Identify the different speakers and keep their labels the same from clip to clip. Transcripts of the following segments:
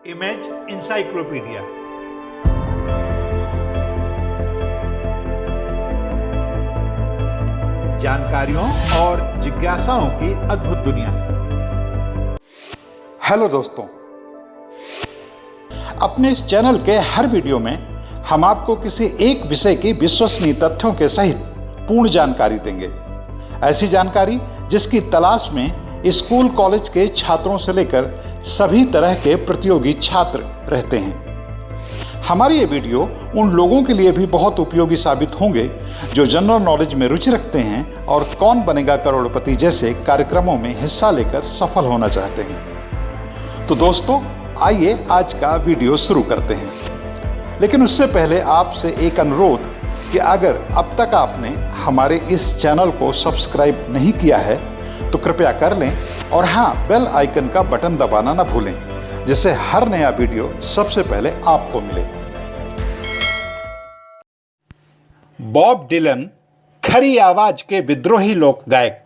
Speaker 1: Image encyclopedia. जानकारियों और जिज्ञासाओं की अद्भुत दुनिया।
Speaker 2: हेलो दोस्तों, अपने इस चैनल के हर वीडियो में हम आपको किसी एक विषय की विश्वसनीय तथ्यों के सहित पूर्ण जानकारी देंगे। ऐसी जानकारी जिसकी तलाश में स्कूल कॉलेज के छात्रों से लेकर सभी तरह के प्रतियोगी छात्र रहते हैं। हमारी ये वीडियो उन लोगों के लिए भी बहुत उपयोगी साबित होंगे जो जनरल नॉलेज में रुचि रखते हैं और कौन बनेगा करोड़पति जैसे कार्यक्रमों में हिस्सा लेकर सफल होना चाहते हैं। तो दोस्तों, आइए आज का वीडियो शुरू करते हैं। लेकिन उससे पहले आपसे एक अनुरोध कि अगर अब तक आपने हमारे इस चैनल को सब्सक्राइब नहीं किया है तो कृपया कर लें और हाँ, बेल आइकन का बटन दबाना ना भूलें, जिससे हर नया वीडियो सबसे पहले आपको मिले। बॉब डिलन खरी आवाज के विद्रोही लोक गायक।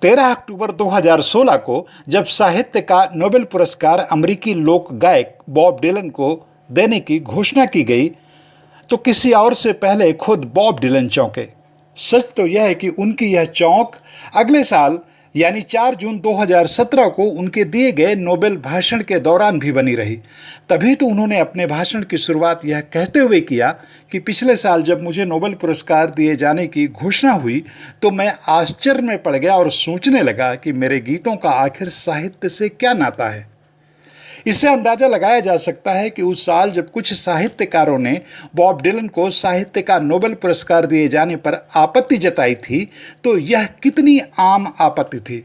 Speaker 2: 13 अक्टूबर 2016 को जब साहित्य का नोबेल पुरस्कार अमेरिकी लोक गायक बॉब डिलन को देने की घोषणा की गई तो किसी और से पहले खुद बॉब डिलन चौंके। सच तो यह है कि उनकी यह चौंक अगले साल यानी 4 जून 2017 को उनके दिए गए नोबेल भाषण के दौरान भी बनी रही। तभी तो उन्होंने अपने भाषण की शुरुआत यह कहते हुए किया कि पिछले साल जब मुझे नोबेल पुरस्कार दिए जाने की घोषणा हुई तो मैं आश्चर्य में पड़ गया और सोचने लगा कि मेरे गीतों का आखिर साहित्य से क्या नाता है। इससे अंदाजा लगाया जा सकता है कि उस साल जब कुछ साहित्यकारों ने बॉब डिलन को साहित्य का नोबेल पुरस्कार दिए जाने पर आपत्ति जताई थी तो यह कितनी आम आपत्ति थी।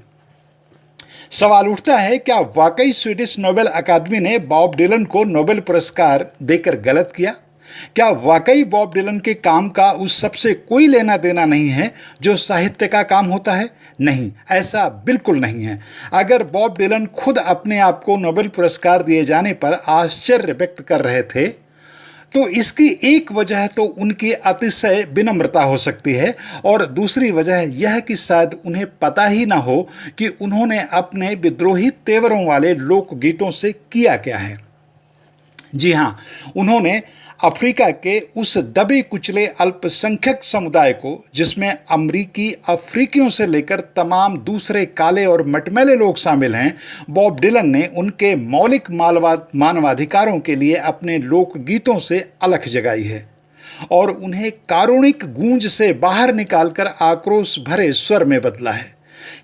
Speaker 2: सवाल उठता है, क्या वाकई स्वीडिश नोबेल अकादमी ने बॉब डिलन को नोबेल पुरस्कार देकर गलत किया? क्या वाकई बॉब डिलन के काम का उस सबसे कोई लेना देना नहीं है जो साहित्य का काम होता है? नहीं, ऐसा बिल्कुल नहीं है। अगर बॉब डिलन खुद अपने आप को नोबेल पुरस्कार दिए जाने पर आश्चर्य व्यक्त कर रहे थे तो इसकी एक वजह तो उनकी अतिशय विनम्रता हो सकती है और दूसरी वजह यह कि शायद उन्हें पता ही ना हो कि उन्होंने अपने विद्रोही तेवरों वाले लोकगीतों से किया क्या है। जी हाँ, उन्होंने अफ्रीका के उस दबे कुचले अल्पसंख्यक समुदाय को, जिसमें अमरीकी अफ्रीकियों से लेकर तमाम दूसरे काले और मटमैले लोग शामिल हैं, बॉब डिलन ने उनके मौलिक मानवाधिकारों के लिए अपने लोकगीतों से अलख जगाई है और उन्हें कारुणिक गूंज से बाहर निकालकर आक्रोश भरे स्वर में बदला है।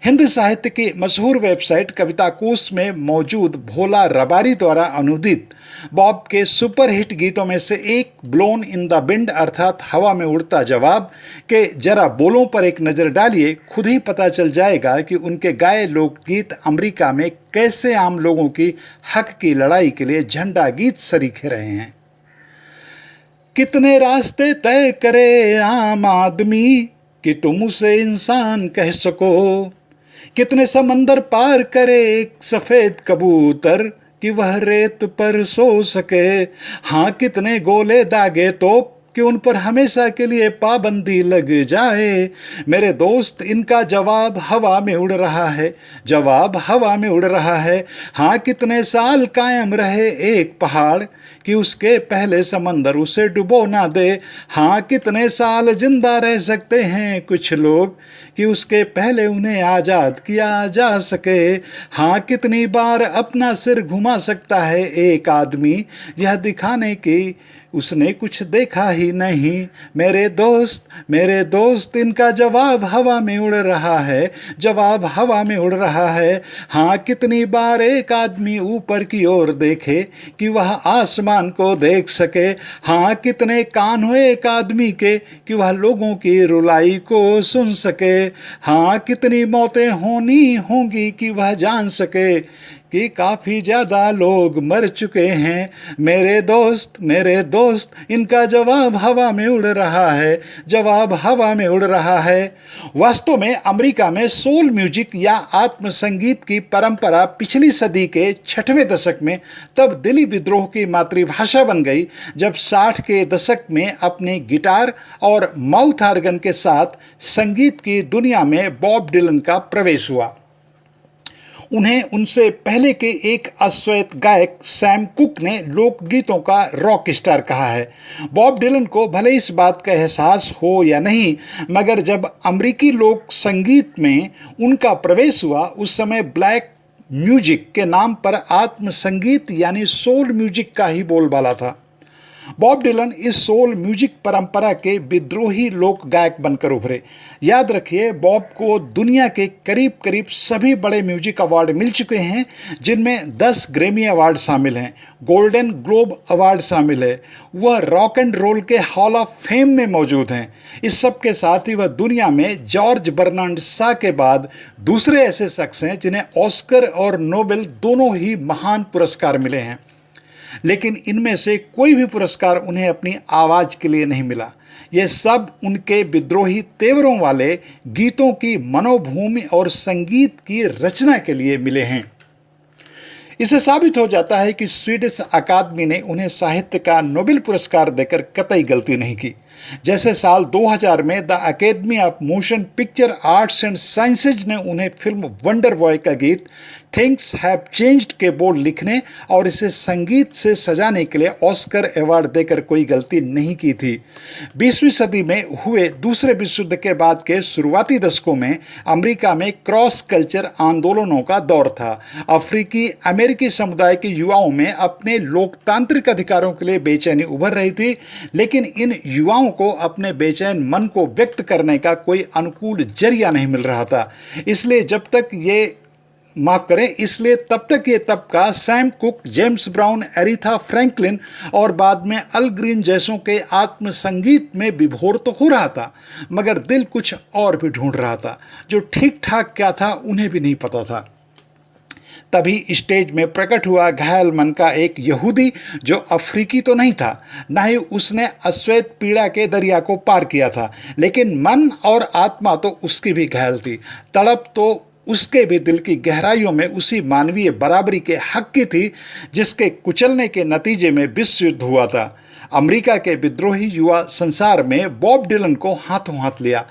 Speaker 2: हिंदी साहित्य की मशहूर वेबसाइट कविता कोश में मौजूद भोला रबारी द्वारा अनुदित बॉब के सुपरहिट गीतों में से एक ब्लोन इन द विंड अर्थात हवा में उड़ता जवाब के जरा बोलों पर एक नज़र डालिए, खुद ही पता चल जाएगा कि उनके गाए लोकगीत अमेरिका में कैसे आम लोगों की हक की लड़ाई के लिए झंडा गीत सरीखे रहे हैं। कितने रास्ते तय करे आम आदमी कि तुम उसे इंसान कह सको, कितने समंदर पार करे एक सफेद कबूतर कि वह रेत पर सो सके। हाँ, कितने गोले दागे तोप कि उन पर हमेशा के लिए पाबंदी लग जाए। मेरे दोस्त, इनका जवाब हवा में उड़ रहा है, जवाब हवा में उड़ रहा है। हाँ, कितने साल कायम रहे एक पहाड़ कि उसके पहले समंदर उसे डुबो ना दे। हाँ, कितने साल जिंदा रह सकते हैं कुछ लोग कि उसके पहले उन्हें आज़ाद किया जा सके। हाँ, कितनी बार अपना सिर घुमा सकता है एक आदमी यह दिखाने की उसने कुछ देखा ही नहीं। मेरे दोस्त, इनका जवाब हवा में उड़ रहा है, जवाब हवा में उड़ रहा है। हाँ, कितनी बार एक आदमी ऊपर की ओर देखे कि वह आसमान को देख सके। हाँ, कितने कान हुए एक आदमी के कि वह लोगों की रुलाई को सुन सके। हाँ, कितनी मौतें होनी होंगी कि वह जान सके कि काफ़ी ज़्यादा लोग मर चुके हैं। मेरे दोस्त, इनका जवाब हवा में उड़ रहा है, जवाब हवा में उड़ रहा है। वास्तव में अमेरिका में सोल म्यूजिक या आत्मसंगीत की परंपरा पिछली सदी के 6वें दशक में तब दिली विद्रोह की मातृभाषा बन गई जब 60 के दशक में अपने गिटार और माउथ ऑर्गन के साथ संगीत की दुनिया में बॉब डिलन का प्रवेश हुआ। उन्हें उनसे पहले के एक अश्वेत गायक सैम कुक ने लोकगीतों का रॉक स्टार कहा है। बॉब डिलन को भले इस बात का एहसास हो या नहीं, मगर जब अमेरिकी लोक संगीत में उनका प्रवेश हुआ उस समय ब्लैक म्यूजिक के नाम पर आत्म संगीत यानी सोल म्यूजिक का ही बोलबाला था। बॉब डिलन इस सोल म्यूजिक परंपरा के विद्रोही लोक गायक बनकर उभरे। याद रखिए, बॉब को दुनिया के करीब करीब सभी बड़े म्यूजिक अवार्ड मिल चुके हैं, जिनमें 10 ग्रैमी अवार्ड शामिल हैं, गोल्डन ग्लोब अवार्ड शामिल है। वह रॉक एंड रोल के हॉल ऑफ फेम में मौजूद हैं। इस सब के साथ ही वह दुनिया में जॉर्ज बर्नार्ड शॉ के बाद दूसरे ऐसे शख्स हैं जिन्हें ऑस्कर और नोबेल दोनों ही महान पुरस्कार मिले हैं। लेकिन इनमें से कोई भी पुरस्कार उन्हें अपनी आवाज के लिए नहीं मिला। ये सब उनके विद्रोही तेवरों वाले गीतों की मनोभूमि और संगीत की रचना के लिए मिले हैं। इससे साबित हो जाता है कि स्वीडिश अकादमी ने उन्हें साहित्य का नोबेल पुरस्कार देकर कतई गलती नहीं की। जैसे साल 2000 में the academy of motion picture arts and sciences ने उन्हें फिल्म वंडर बॉय का गीत थिंग्स हैव चेंज्ड के बोल लिखने और इसे संगीत से सजाने के लिए ऑस्कर अवार्ड देकर कोई गलती नहीं की थी। 20वीं सदी में हुए दूसरे विश्व युद्ध के बाद के शुरुआती दशकों में अमेरिका में क्रॉस कल्चर आंदोलनों का दौर था। अफ्रीकी अमेरिकी समुदाय के युवाओं में अपने लोकतांत्रिक अधिकारों के लिए बेचैनी उभर रही थी, लेकिन इन युवाओं को अपने बेचैन मन को व्यक्त करने का कोई अनुकूल जरिया नहीं मिल रहा था। इसलिए तब तक ये तबका Sam Cooke, James Brown, Aretha Franklin और बाद में अल ग्रीन जैसों के आत्म संगीत में विभोर तो हो रहा था, मगर दिल कुछ और भी ढूंढ रहा था। जो ठीक ठाक क्या था उन्हें भी नहीं पता था। तभी स्टेज में प्रकट हुआ घायल मन का एक यहूदी, जो अफ्रीकी तो नहीं था, न ही उसने अश्वेत पीड़ा के दरिया को पार किया था, लेकिन मन और आत्मा तो उसकी भी घायल थी। तड़प तो उसके भी दिल की गहराइयों में उसी मानवीय बराबरी के हक की थी जिसके कुचलने के नतीजे में विश्व युद्ध हुआ था। अमेरिका के विद्रोही युवा संसार में बॉब डिलन को हाथों हाथ लिया।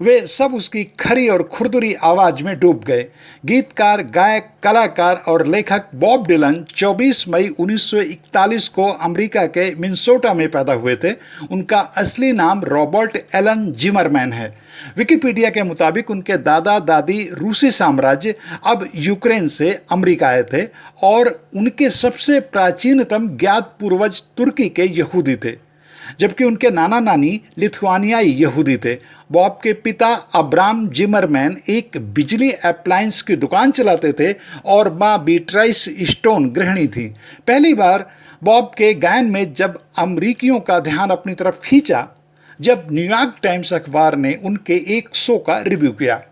Speaker 2: वे सब उसकी खरी और खुरदुरी आवाज में डूब गए। गीतकार, गायक, कलाकार और लेखक बॉब डिलन 24 मई 1941 को अमेरिका के मिनेसोटा में पैदा हुए थे। उनका असली नाम रॉबर्ट एलन जिमरमैन है। विकिपीडिया के मुताबिक उनके दादा दादी रूसी साम्राज्य अब यूक्रेन से अमेरिका आए थे और उनके सबसे प्राचीनतम ज्ञात पूर्वज तुर्की के यहूदी थे, जबकि उनके नाना नानी लिथुआनियाई यहूदी थे। बॉब के पिता अब्राम जिमरमैन एक बिजली अप्लायंस की दुकान चलाते थे और माँ बीट्राइस स्टोन गृहिणी थी। पहली बार बॉब के गायन में जब अमरीकियों का ध्यान अपनी तरफ खींचा, जब न्यूयॉर्क टाइम्स अखबार ने उनके एक शो का रिव्यू किया।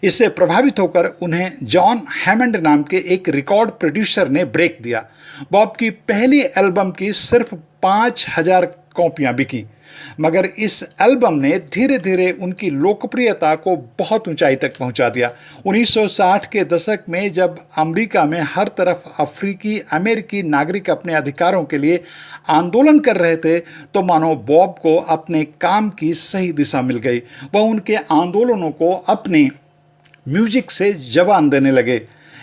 Speaker 2: इससे प्रभावित होकर उन्हें जॉन हैमंड नाम के एक रिकॉर्ड प्रोड्यूसर ने ब्रेक दिया। बॉब की पहली एल्बम की सिर्फ 5000 कॉपियां बिकी, मगर इस एल्बम ने धीरे धीरे उनकी लोकप्रियता को बहुत ऊंचाई तक पहुंचा दिया। 1960 के दशक में जब अमेरिका में हर तरफ अफ्रीकी अमेरिकी नागरिक अपने अधिकारों के लिए आंदोलन कर रहे थे, तो मानो बॉब को अपने काम की सही दिशा मिल गई। वह उनके आंदोलनों को अपने म्यूजिक से जवान देने लगे।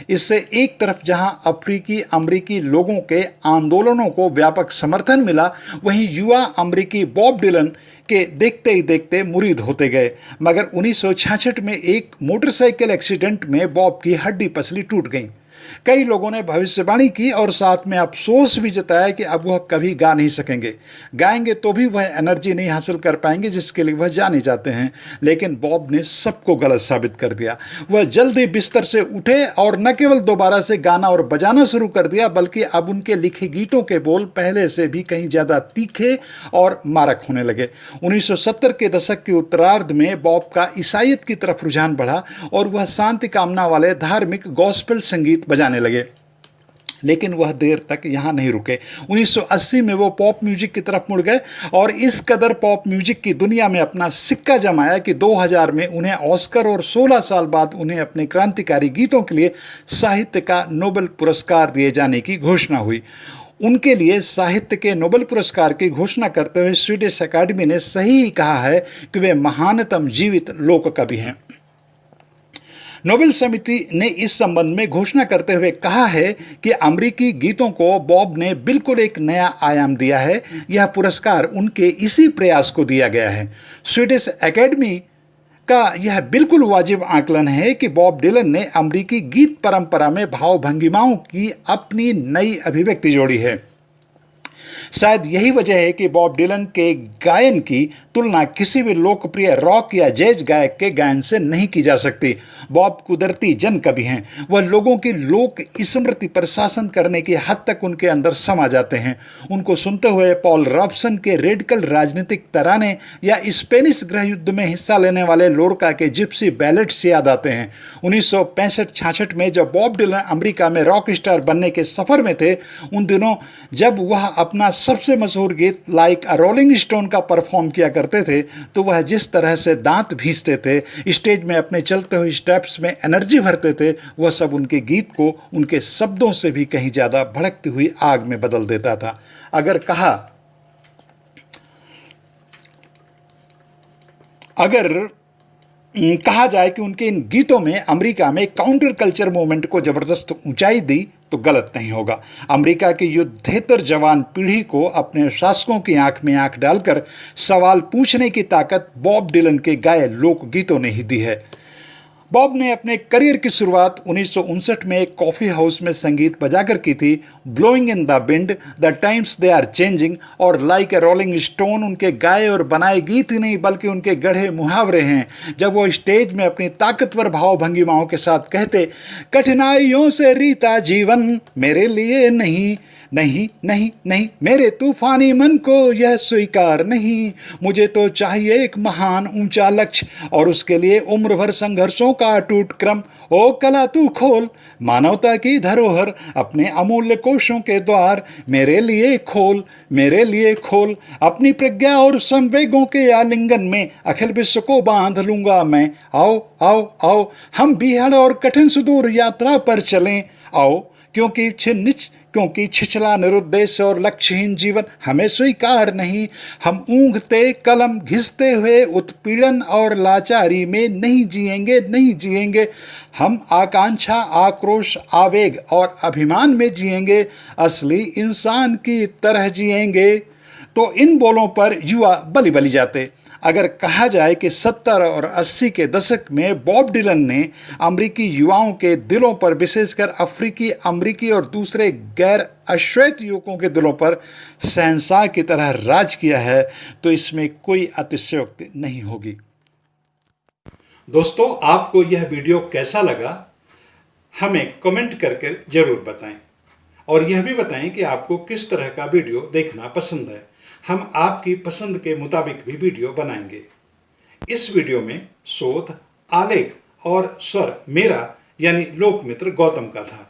Speaker 2: इससे एक तरफ जहां अफ्रीकी अमरीकी लोगों के आंदोलनों को व्यापक समर्थन मिला, वहीं युवा अमरीकी बॉब डिलन के देखते ही देखते मुरीद होते गए। मगर 1966 में एक मोटरसाइकिल एक्सीडेंट में बॉब की हड्डी पसली टूट गई। कई लोगों ने भविष्यवाणी की और साथ में अफसोस भी जताया कि अब वह कभी गा नहीं सकेंगे। गाएंगे तो भी वह एनर्जी नहीं हासिल कर पाएंगे जिसके लिए वह जाने जाते हैं। लेकिन बॉब ने सबको गलत साबित कर दिया। वह जल्दी बिस्तर से उठे और न केवल दोबारा से गाना और बजाना शुरू कर दिया, बल्कि अब उनके लिखे गीतों के बोल पहले से भी कहीं ज़्यादा तीखे और मारक होने लगे। 1970 के दशक के उत्तरार्ध में बॉब का ईसाईयत की तरफ रुझान बढ़ा और वह शांति कामना वाले धार्मिक गॉस्पेल संगीत बजाने लगे। लेकिन वह देर तक यहाँ नहीं रुके। 1980 में वो पॉप म्यूजिक की तरफ मुड़ गए और इस कदर पॉप म्यूजिक की दुनिया में अपना सिक्का जमाया कि 2000 में उन्हें ऑस्कर और 16 साल बाद उन्हें अपने क्रांतिकारी गीतों के लिए साहित्य का नोबेल पुरस्कार दिए जाने की घोषणा हुई। उनके लिए साहित्य के नोबेल पुरस्कार की घोषणा करते हुए स्वीडिश अकादमी ने सही कहा है कि वे महानतम जीवित लोक कवि हैं। नोबेल समिति ने इस संबंध में घोषणा करते हुए कहा है कि अमेरिकी गीतों को बॉब ने बिल्कुल एक नया आयाम दिया है। यह पुरस्कार उनके इसी प्रयास को दिया गया है। स्वीडिश एकेडमी का यह बिल्कुल वाजिब आकलन है कि बॉब डिलन ने अमेरिकी गीत परंपरा में भाव भंगिमाओं की अपनी नई अभिव्यक्ति जोड़ी है। शायद यही वजह है कि बॉब डिलन के गायन की तुलना किसी भी लोकप्रिय रॉक या जैज गायक के गायन से नहीं की जा सकती। बॉब कुदरती जन कवि हैं। वह लोगों की लोक स्मृति पर शासन करने की हद तक उनके अंदर समा जाते हैं। उनको सुनते हुए पॉल रॉबसन के रेडिकल राजनीतिक तराने या स्पेनिश गृह युद्ध में हिस्सा लेने वाले लोरका के जिप्सी बैलेट्स याद आते हैं। 1965-66 में जब बॉब डिलन अमेरिका में रॉक स्टार बनने के सफर में थे, उन दिनों जब वह अपना सबसे मशहूर गीत लाइक अ रोलिंग स्टोन का परफॉर्म किया करते थे, तो वह जिस तरह से दांत भींचते थे, स्टेज में अपने चलते हुए स्टेप्स में एनर्जी भरते थे, वह सब उनके गीत को उनके शब्दों से भी कहीं ज़्यादा भड़कती हुई आग में बदल देता था। अगर कहा जाए कि उनके इन गीतों में अमेरिका में काउंटर कल्चर मूवमेंट को जबरदस्त ऊंचाई दी, तो गलत नहीं होगा। अमेरिका की युद्धेतर जवान पीढ़ी को अपने शासकों की आंख में आंख डालकर सवाल पूछने की ताकत बॉब डिलन के गाए लोकगीतों ने ही दी है। बॉब ने अपने करियर की शुरुआत 1959 में एक कॉफ़ी हाउस में संगीत बजाकर की थी। Blowing in the wind, the times they are changing और लाइक ए रोलिंग स्टोन उनके गाए और बनाए गीत ही नहीं बल्कि उनके गढ़े मुहावरे हैं। जब वो स्टेज में अपनी ताकतवर भाव भंगिमाओं के साथ कहते, कठिनाइयों से रीता जीवन मेरे लिए नहीं, नहीं नहीं नहीं, मेरे तूफानी मन को यह स्वीकार नहीं, मुझे तो चाहिए एक महान ऊंचा लक्ष्य और उसके लिए उम्र भर संघर्षों का अटूट क्रम। ओ कला तू खोल मानवता की धरोहर, अपने अमूल्य कोशों के द्वार मेरे लिए खोल, मेरे लिए खोल, अपनी प्रज्ञा और संवेगों के आलिंगन में अखिल विश्व को बांध लूंगा मैं। आओ आओ आओ, हम बिहड़ और कठिन सुदूर यात्रा पर चलें। आओ, क्योंकि छिछला निरुद्देश्य और लक्ष्यहीन जीवन हमें स्वीकार नहीं। हम ऊँघते कलम घिसते हुए उत्पीड़न और लाचारी में नहीं जिएंगे, नहीं जिएंगे। हम आकांक्षा, आक्रोश, आवेग और अभिमान में जिएंगे, असली इंसान की तरह जिएंगे। तो इन बोलों पर युवा बलि बलि जाते। अगर कहा जाए कि 70 और 80 के दशक में बॉब डिलन ने अमेरिकी युवाओं के दिलों पर, विशेषकर अमेरिकी और दूसरे गैर अश्वेत युवकों के दिलों पर शहंशाह की तरह राज किया है, तो इसमें कोई अतिशयोक्ति नहीं होगी। दोस्तों, आपको यह वीडियो कैसा लगा हमें कमेंट करके जरूर बताएं और यह भी बताएं कि आपको किस तरह का वीडियो देखना पसंद है। हम आपकी पसंद के मुताबिक भी वीडियो बनाएंगे। इस वीडियो में शोध, आलेख और स्वर मेरा यानी लोकमित्र गौतम का था।